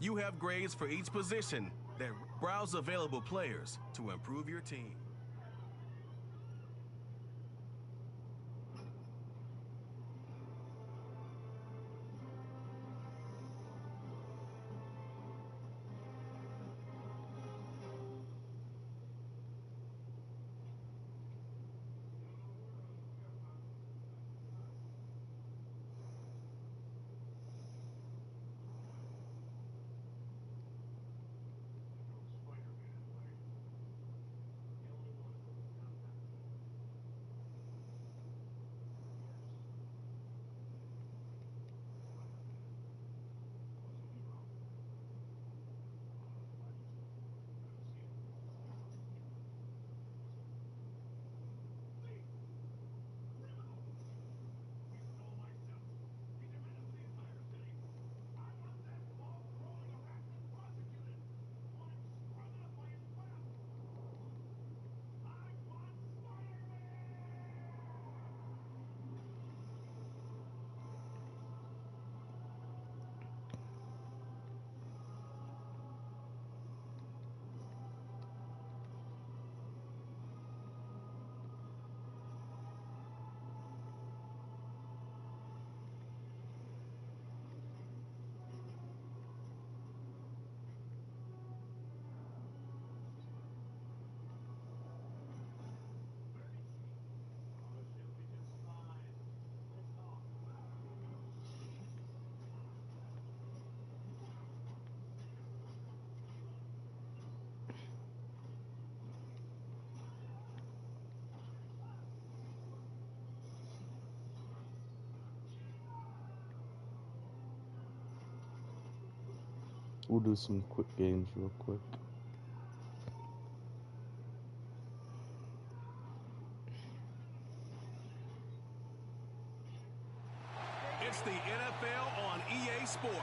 You have grades for each position that browse available players to improve your team. We'll do some quick games real quick. It's the NFL on EA Sport.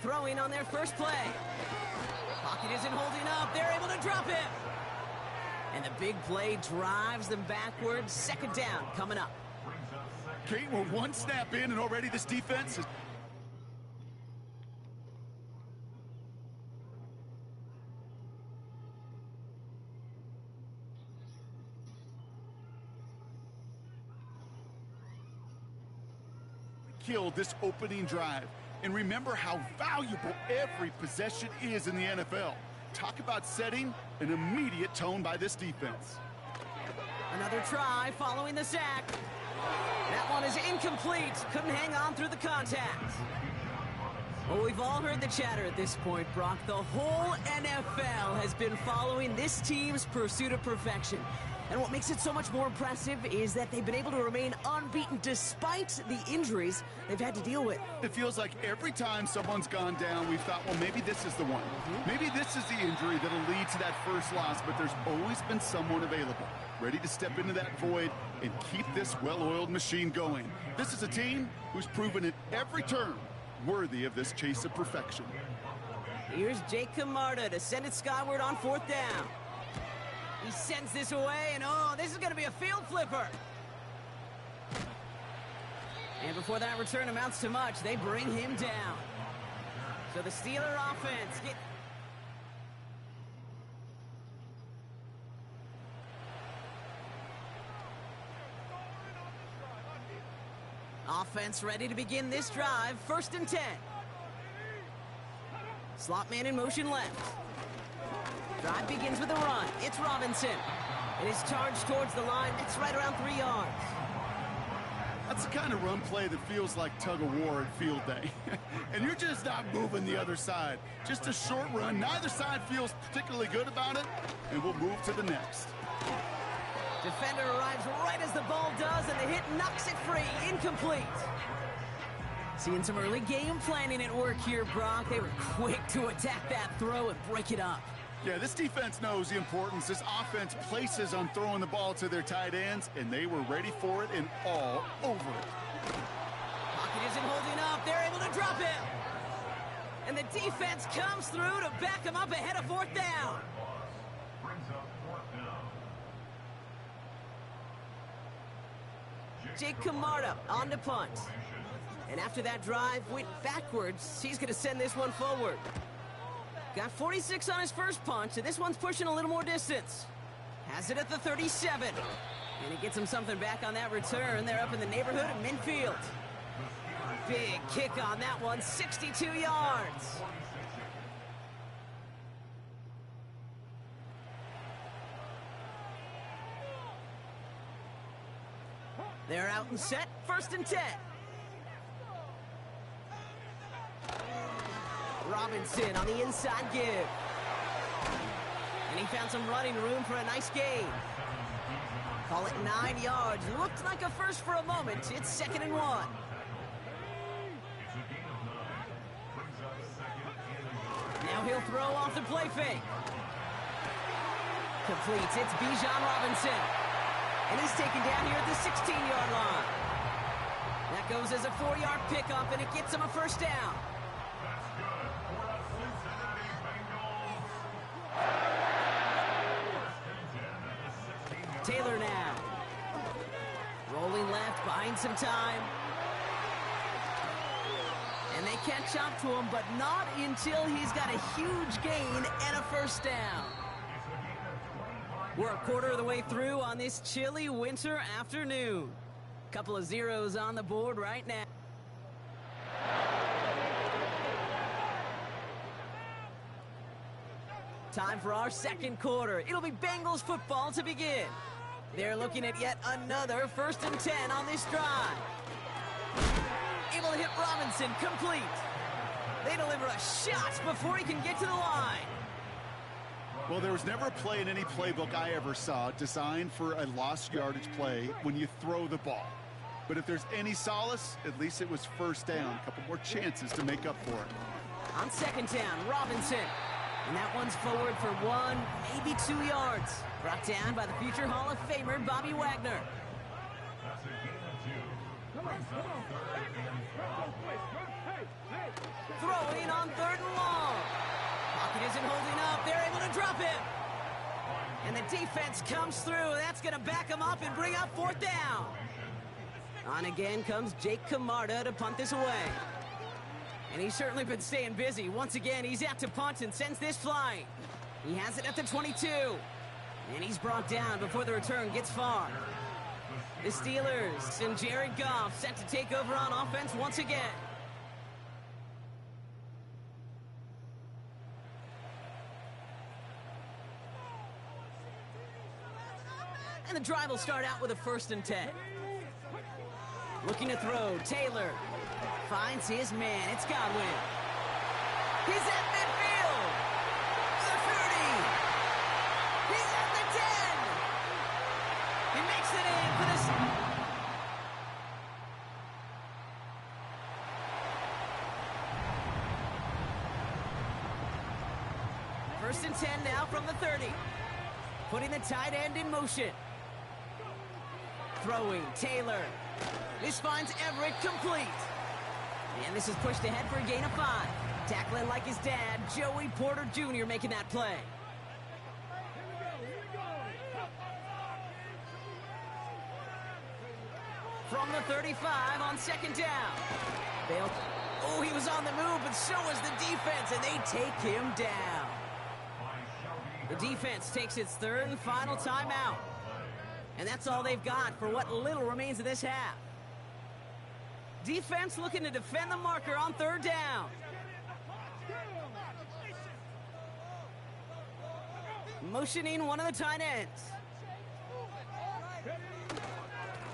Throwing on their first play. Pocket isn't holding up. They're able to drop him. And the big play drives them backwards. Second down coming up. Kate, we're one snap in and already this defense is... killed this opening drive. And remember how valuable every possession is in the NFL. Talk about setting an immediate tone by this defense. Another try following the sack. That one is incomplete. Couldn't hang on through the contact. Well, we've all heard the chatter at this point, Brock. The whole NFL has been following this team's pursuit of perfection. And what makes it so much more impressive is that they've been able to remain unbeaten despite the injuries they've had to deal with. It feels like every time someone's gone down, we've thought, well, maybe this is the one. Maybe this is the injury that'll lead to that first loss, but there's always been someone available, ready to step into that void and keep this well-oiled machine going. This is a team who's proven at every turn worthy of this chase of perfection. Here's Jake Camarda to send it skyward on fourth down. He sends this away, and oh, this is going to be a field flipper. And before that return amounts to much, they bring him down. So the Steeler offense offense ready to begin this drive. 1st and 10. Slot man in motion left. Drive begins with a run. It's Robinson. It is charged towards the line. It's right around 3 yards. That's the kind of run play that feels like tug-of-war at field day. And you're just not moving the other side. Just a short run. Neither side feels particularly good about it, and we'll move to the next. Defender arrives right as the ball does, and the hit knocks it free. Incomplete. Seeing some early game planning at work here, Brock. They were quick to attack that throw and break it up. Yeah, this defense knows the importance this offense places on throwing the ball to their tight ends, and they were ready for it and all over it. Pocket isn't holding up. They're able to drop it. And the defense comes through to back them up ahead of fourth down. Jake Camarda on to punt. And after that drive went backwards, he's going to send this one forward. Got 46 on his first punt, so this one's pushing a little more distance. Has it at the 37. And he gets him something back on that return. They're up in the neighborhood of midfield. Big kick on that one, 62 yards. They're out and set, 1st and 10. Robinson on the inside give. And he found some running room for a nice gain. Call it 9 yards. Looked like a first for a moment. It's 2nd and 1. Now he'll throw off the play fake. Completes. It's Bijan Robinson. And he's taken down here at the 16-yard line. That goes as a 4-yard pickup, and it gets him a first down. Taylor now. Rolling left, buying some time. And they catch up to him, but not until he's got a huge gain and a first down. We're a quarter of the way through on this chilly winter afternoon. Couple of zeros on the board right now. Time for our second quarter. It'll be Bengals football to begin. They're looking at yet another 1st and 10 on this drive. Able to hit Robinson, complete. They deliver a shot before he can get to the line. Well, there was never a play in any playbook I ever saw designed for a lost yardage play when you throw the ball. But if there's any solace, at least it was first down. A couple more chances to make up for it. On 2nd down, Robinson. And that one's forward for 1, maybe 2 yards. Brought down by the future Hall of Famer, Bobby Wagner. Throwing on 3rd and long. Pocket isn't holding up. They're able to drop it. And the defense comes through. That's going to back them up and bring up 4th down. On again comes Jake Camarda to punt this away. And he's certainly been staying busy. Once again, he's out to punt and sends this flying. He has it at the 22. And he's brought down before the return gets far. The Steelers and Jared Goff set to take over on offense once again. And the drive will start out with a 1st and 10. Looking to throw, Taylor finds his man. It's Godwin. He's at midfield. The 30. He's at the 10. He makes it in for this. First and 10 now from the 30. Putting the tight end in motion. Throwing, Taylor. This finds Everett complete. And this is pushed ahead for a gain of 5. Tackling like his dad, Joey Porter Jr. making that play. From the 35 on 2nd down. Oh, he was on the move, but so was the defense, and they take him down. The defense takes its 3rd and final timeout. And that's all they've got for what little remains of this half. Defense looking to defend the marker on 3rd down. Motioning one of the tight ends.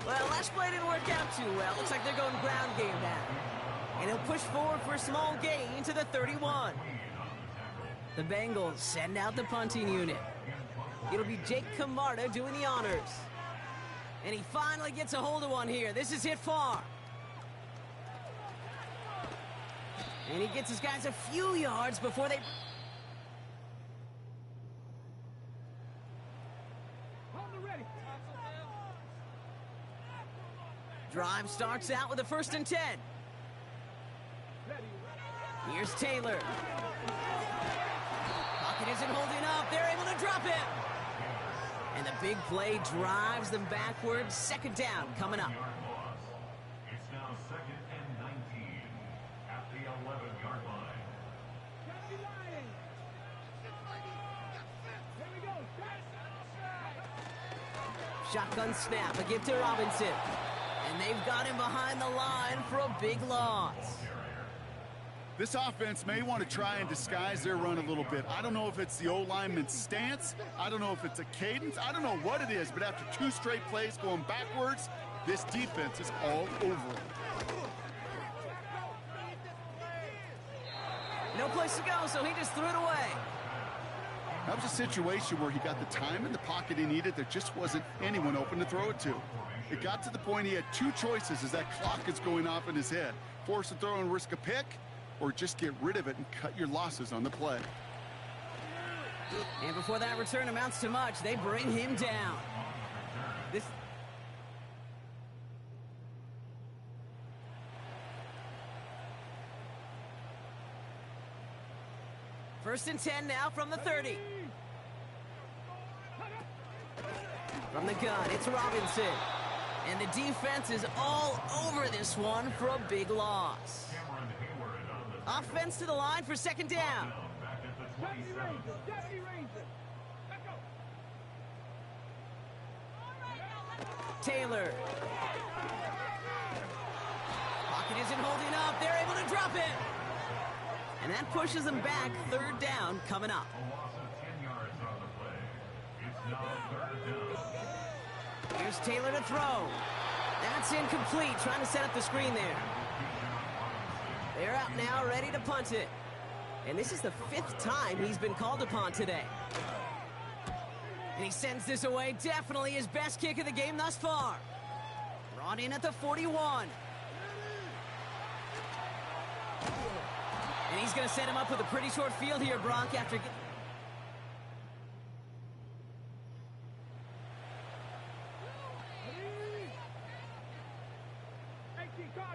Well, last play didn't work out too well. Looks like they're going ground game now. And he'll push forward for a small gain to the 31. The Bengals send out the punting unit. It'll be Jake Camarda doing the honors. And he finally gets a hold of one here. This is hit far. And he gets his guys a few yards before they... Drive starts out with a 1st and 10. Here's Taylor. Pocket isn't holding up. They're able to drop it. And the big play drives them backwards. 2nd down coming up. It's now 2nd and 19 at the 11-yard line. Shotgun snap, a give to Robinson. And they've got him behind the line for a big loss. This offense may want to try and disguise their run a little bit. I don't know if it's the O-lineman's stance. I don't know if it's a cadence. I don't know what it is, but after 2 straight plays going backwards, this defense is all over it. No place to go, so he just threw it away. That was a situation where he got the time in the pocket he needed. There just wasn't anyone open to throw it to. It got to the point he had 2 choices as that clock is going off in his head. Force a throw and risk a pick, or just get rid of it and cut your losses on the play. And before that return amounts to much, they bring him down. This... First and 10 now from the 30. From the gun, it's Robinson. And the defense is all over this one for a big loss. Offense to the line for 2nd down. Taylor. Pocket isn't holding up. They're able to drop it. And that pushes them back. 3rd down coming up. Here's Taylor to throw. That's incomplete. Trying to set up the screen there. They're out now, ready to punt it. And this is the 5th time he's been called upon today. And he sends this away. Definitely his best kick of the game thus far. Brought in at the 41. And he's going to set him up with a pretty short field here, Brock, after...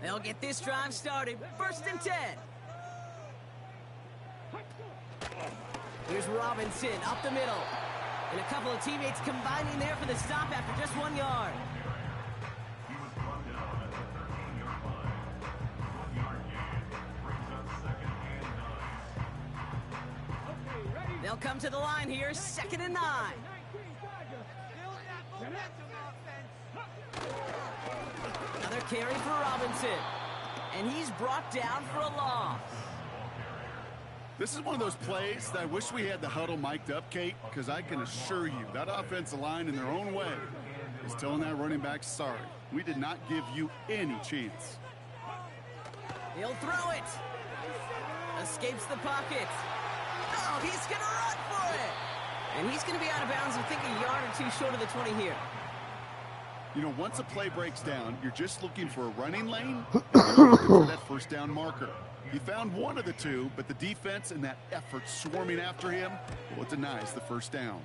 They'll get this drive started. 1st and 10. Here's Robinson up the middle. And a couple of teammates combining there for the stop after just 1 yard. They'll come to the line here, 2nd and 9. Another carry for Robinson. And he's brought down for a loss. This is one of those plays that I wish we had the huddle mic'd up, Kate, because I can assure you that offensive line in their own way is telling that running back, sorry, we did not give you any chance. He'll throw it. Escapes the pocket. Oh, he's going to run for it. And he's going to be out of bounds, I think, a yard or 2 short of the 20 here. You know, once a play breaks down, you're just looking for a running lane and you're looking for that 1st down marker. He found one of the 2, but the defense and that effort swarming after him, well, it denies the 1st down.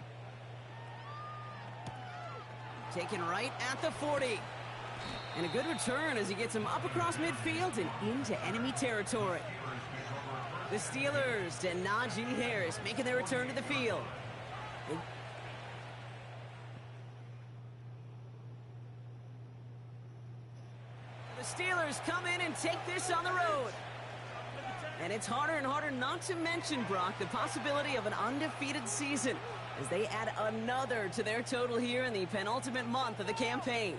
Taken right at the 40. And a good return as he gets him up across midfield and into enemy territory. The Steelers and Najee Harris making their return to the field. The Steelers come in and take this on the road. And it's harder and harder not to mention, Brock, the possibility of an undefeated season as they add another to their total here in the penultimate month of the campaign.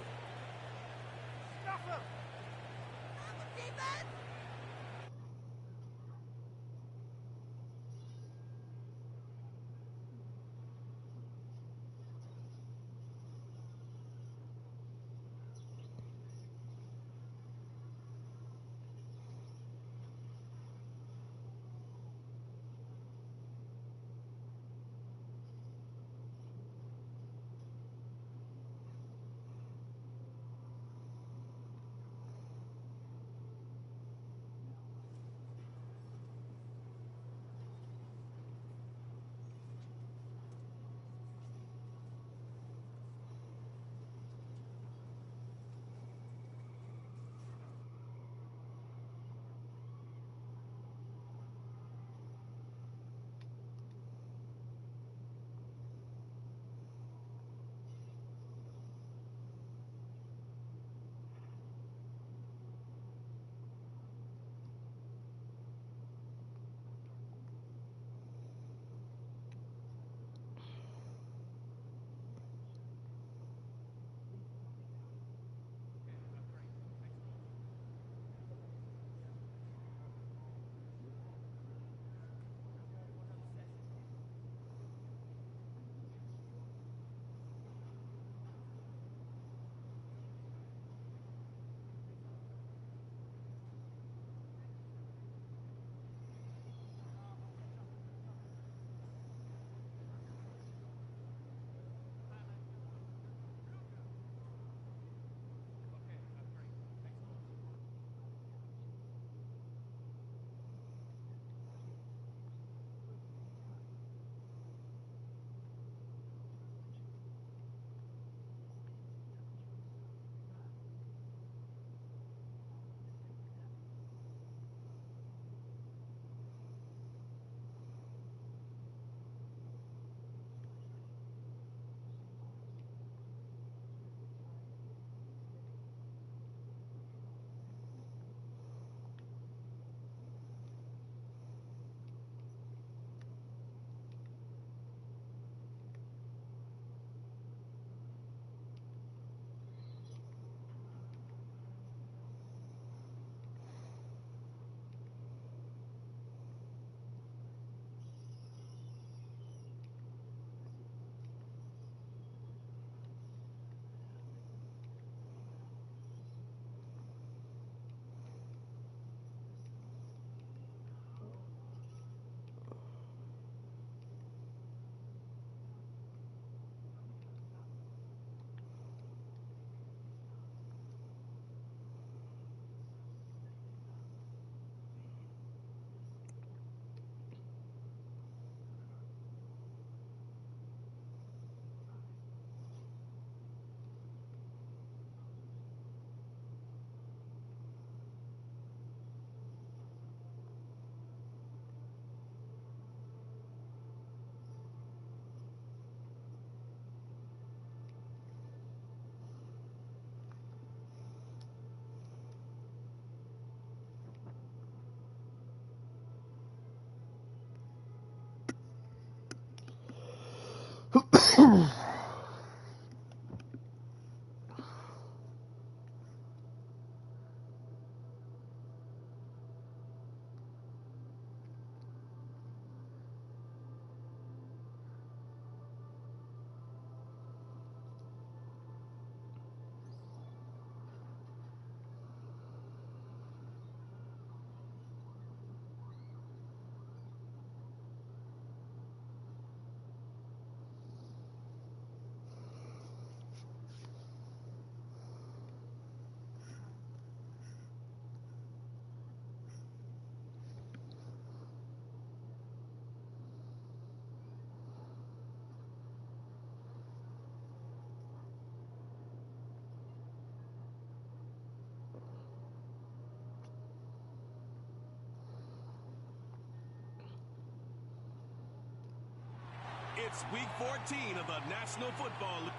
It's Week 14 of the National Football League.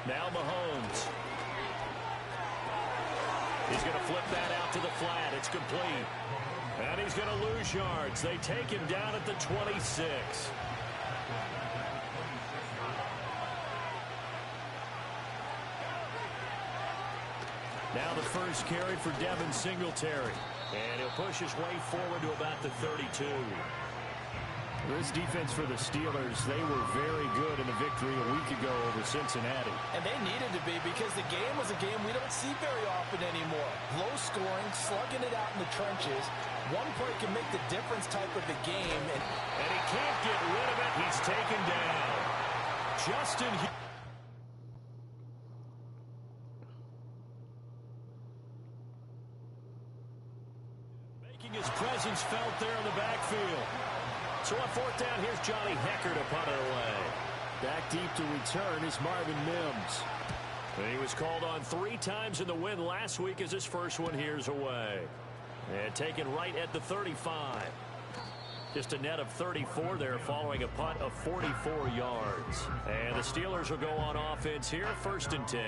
Now Mahomes. He's going to flip that out to the flat. It's complete. And he's going to lose yards. They take him down at the 26. Now the first carry for Devin Singletary. And he'll push his way forward to about the 32. This defense for the Steelers, they were very good in the victory a week ago over Cincinnati. And they needed to be because the game was a game we don't see very often anymore. Low scoring, slugging it out in the trenches. One play can make the difference type of the game. And he can't get rid of it. He's taken down. Justin making his presence felt there in the backfield. So on fourth down, here's Johnny Hecker to punt it away. Back deep to return is Marvin Mims. And he was called on 3 times in the win last week as his first one here's away. And taken right at the 35. Just a net of 34 there following a punt of 44 yards. And the Steelers will go on offense here, 1st and 10.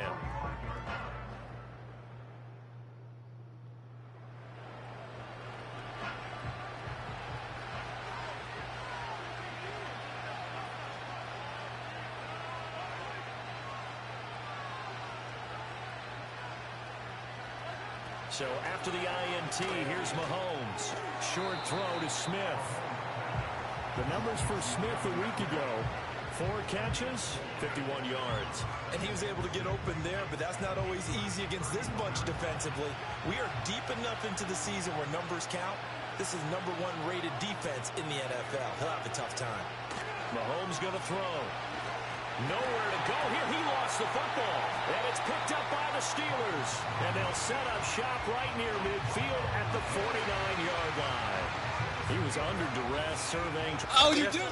So after the INT, here's Mahomes. Short throw to Smith. The numbers for Smith a week ago. 4 catches, 51 yards. And he was able to get open there, but that's not always easy against this bunch defensively. We are deep enough into the season where numbers count. This is #1 rated defense in the NFL. He'll have a tough time. Mahomes going to throw. Nowhere to go here. He lost the football. And it's picked up by the Steelers. And they'll set up shop right near midfield at the 49-yard line. He was under duress, surveying. Oh, you do?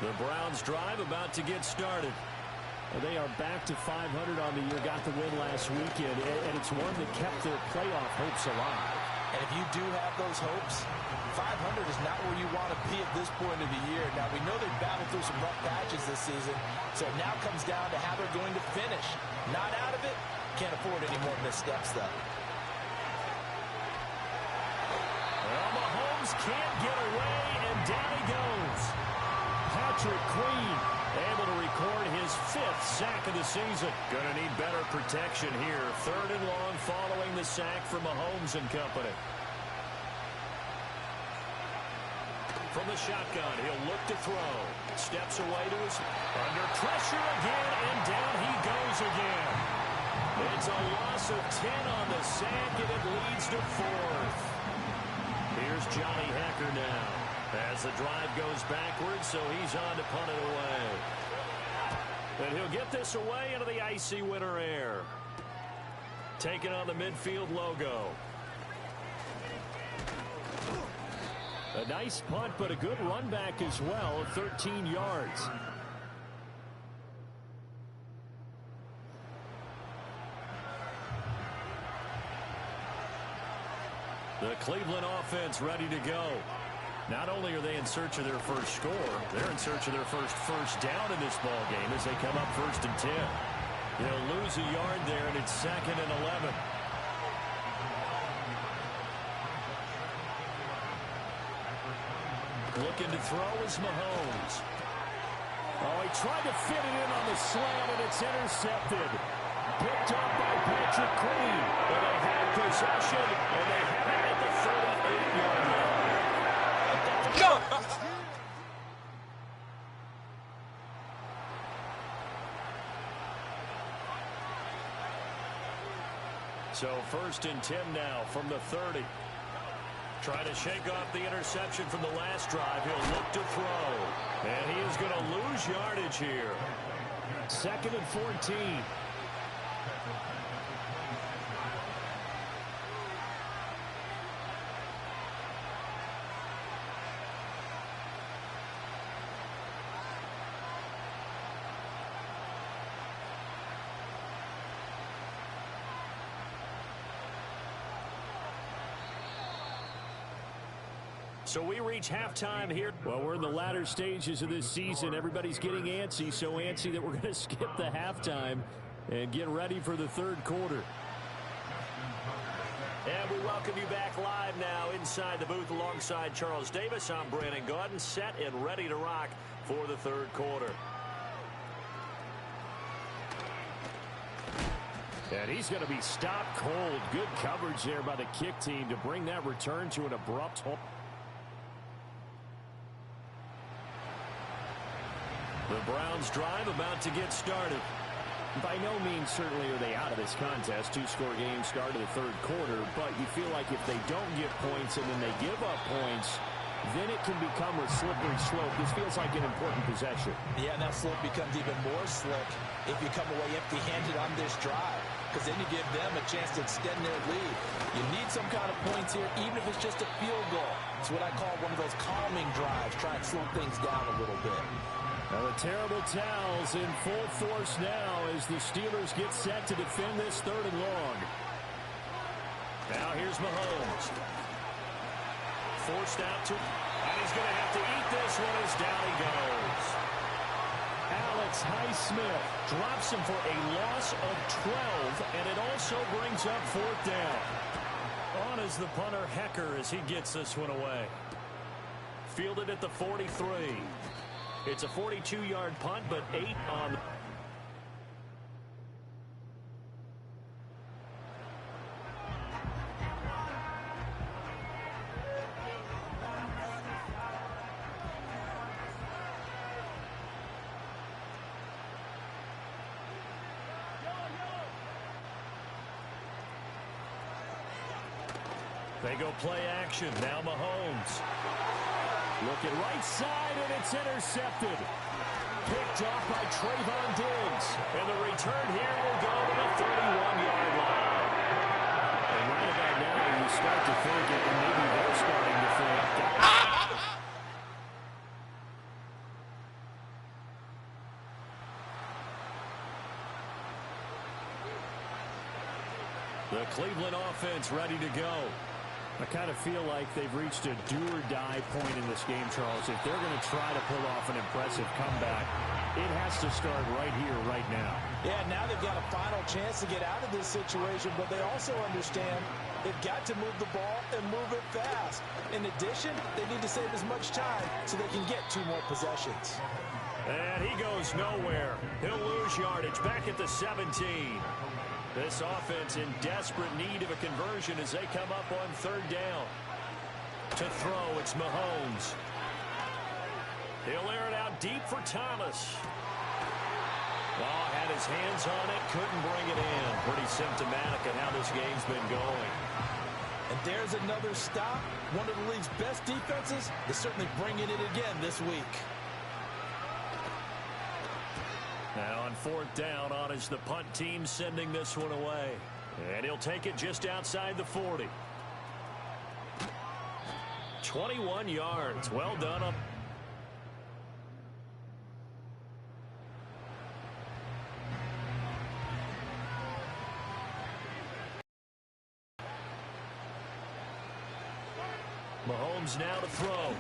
The Browns drive about to get started. Well, they are back to 500 on the year, got the win last weekend, and it's one that kept their playoff hopes alive. And if you do have those hopes, 500 is not where you want to be at this point of the year. Now, we know they've battled through some rough patches this season, so it now comes down to how they're going to finish. Not out of it, can't afford any more missteps, though. Well, Mahomes can't get away, and down he goes. Patrick Queen able to record his 5th sack of the season. Gonna need better protection here. 3rd and long following the sack for Mahomes and company. From the shotgun, he'll look to throw. Steps away to his... Under pressure again, and down he goes again. It's a loss of 10 on the sack, and it leads to 4th. Here's Johnny Hecker now. As the drive goes backwards, so he's on to punt it away. And he'll get this away into the icy winter air. Taking on the midfield logo. A nice punt, but a good run back as well of 13 yards. The Cleveland offense ready to go. Not only are they in search of their first score, they're in search of their first down in this ball game as they come up 1st and 10. They'll lose a yard there, and it's 2nd and 11. Looking to throw is Mahomes. Oh, he tried to fit it in on the slant, and it's intercepted. Picked up by Patrick Queen. But they have possession, and they have it at the 38-yard line. So 1st and 10 now from the 30. Trying to shake off the interception from the last drive. He'll look to throw. And he is going to lose yardage here. 2nd and 14. So we reach halftime here. Well, we're in the latter stages of this season. Everybody's getting antsy, so antsy that we're going to skip the halftime and get ready for the third quarter. And we welcome you back live now inside the booth alongside Charles Davis. I'm Brandon Gaudin, set and ready to rock for the third quarter. And he's going to be stopped cold. Good coverage there by the kick team to bring that return to an abrupt halt. The Browns drive about to get started. By no means certainly are they out of this contest. 2-score game start of the third quarter, but you feel like if they don't get points and then they give up points, then it can become a slippery slope. This feels like an important possession. Yeah, and that slope becomes even more slick if you come away empty-handed on this drive, because then you give them a chance to extend their lead. You need some kind of points here, even if it's just a field goal. It's what I call one of those calming drives. Try and slow things down a little bit. Now the terrible towels in full force now as the Steelers get set to defend this 3rd and long. Now here's Mahomes. Forced out to, and he's going to have to eat this one as down he goes. Alex Highsmith drops him for a loss of 12, and it also brings up 4th down. On is the punter Hecker as he gets this one away. Fielded at the 43. It's a 42-yard punt, but 8 on. They go play action. Now Mahomes. Looking right side, and it's intercepted. Picked off by Trayvon Diggs. And the return here will go to the 31-yard line. And right about now, you start to think it, and maybe they're starting to think. The Cleveland offense ready to go. I kind of feel like they've reached a do-or-die point in this game, Charles. If they're going to try to pull off an impressive comeback, it has to start right here, right now. Yeah, now they've got a final chance to get out of this situation, but they also understand they've got to move the ball and move it fast. In addition, they need to save as much time so they can get 2 more possessions. And he goes nowhere. He'll lose yardage back at the 17. This offense in desperate need of a conversion as they come up on 3rd down. To throw, it's Mahomes. He'll air it out deep for Thomas. Oh, had his hands on it, couldn't bring it in. Pretty symptomatic of how this game's been going. And there's another stop. One of the league's best defenses is certainly bringing it again this week. Now on 4th down, on is the punt team sending this one away. And he'll take it just outside the 40. 21 yards. Well done up. Mahomes now to throw.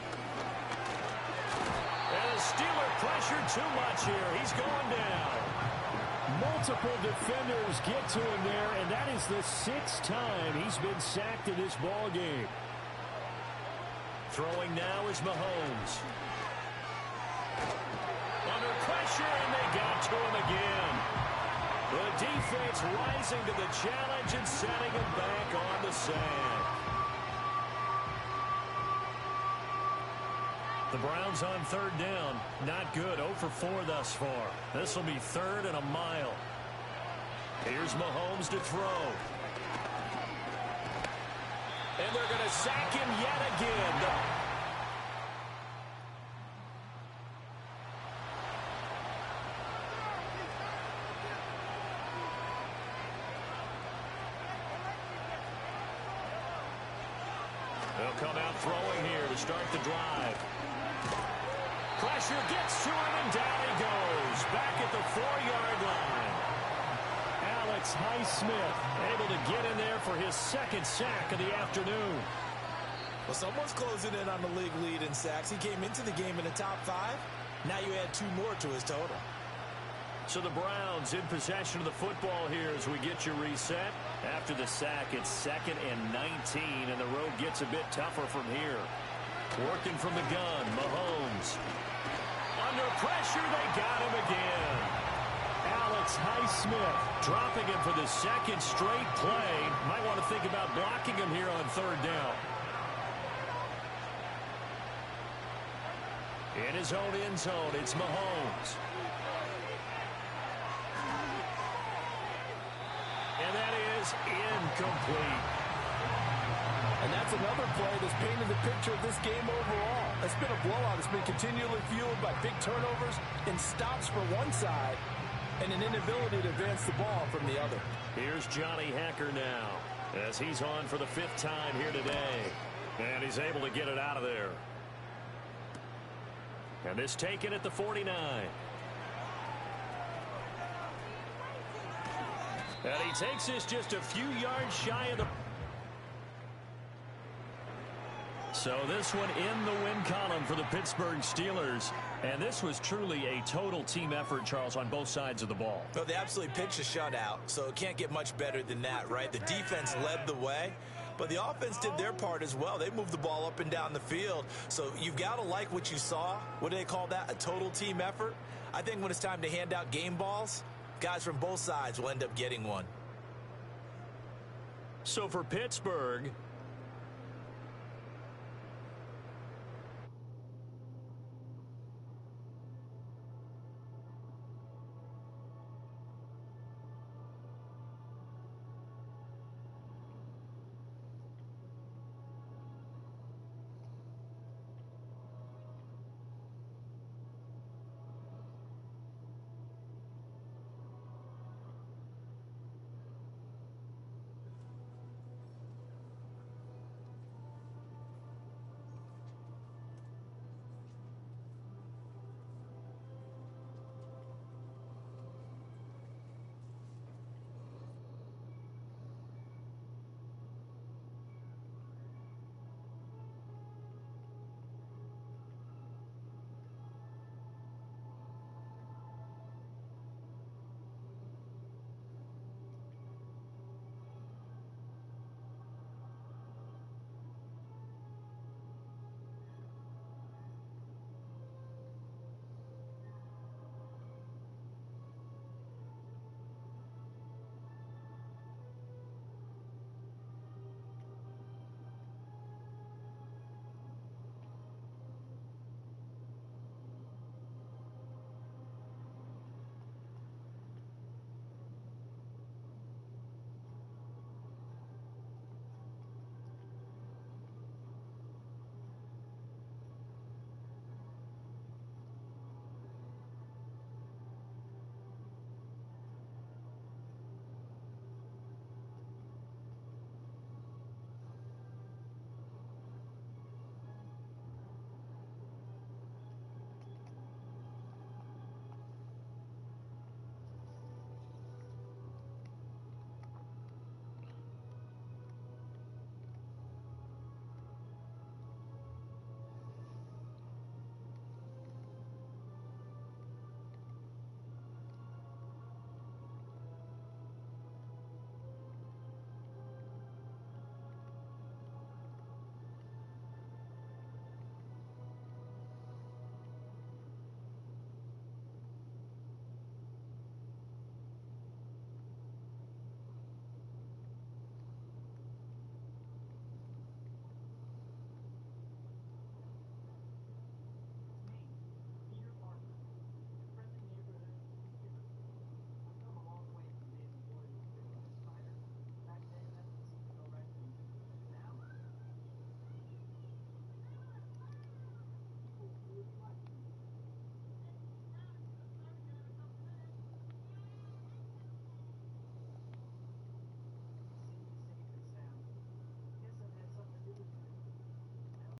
And the Steeler pressure too much here. He's going down. Multiple defenders get to him there, and that is the 6th time he's been sacked in this ball game. Throwing now is Mahomes. Under pressure, and they got to him again. The defense rising to the challenge and setting him back on the sand. The Browns on 3rd down. Not good. 0 for 4 thus far. This will be 3rd and a mile. Here's Mahomes to throw. And they're going to sack him yet again. They'll come out throwing here to start the drive. Pressure gets to him, and down he goes. Back at the 4-yard line. Alex Highsmith able to get in there for his second sack of the afternoon. Well, someone's closing in on the league lead in sacks. He came into the game in the top 5. Now you add 2 more to his total. So the Browns in possession of the football here as we get you reset. After the sack, it's 2nd and 19, and the road gets a bit tougher from here. Working from the gun, Mahomes. Under pressure, they got him again. Alex Highsmith dropping him for the second straight play. Might want to think about blocking him here on 3rd down. In his own end zone, it's Mahomes. And that is incomplete. And that's another play that's painted the picture of this game overall. It's been a blowout. It's been continually fueled by big turnovers and stops for one side and an inability to advance the ball from the other. Here's Johnny Hacker now as he's on for the 5th time here today. And he's able to get it out of there. And this taken at the 49. And he takes this just a few yards shy of the... So this one in the win column for the Pittsburgh Steelers. And this was truly a total team effort, Charles, on both sides of the ball. Well, they absolutely pitched a shutout, so it can't get much better than that, right? The defense led the way, but the offense did their part as well. They moved the ball up and down the field. So you've got to like what you saw. What do they call that? A total team effort? I think when it's time to hand out game balls, guys from both sides will end up getting one. So for Pittsburgh,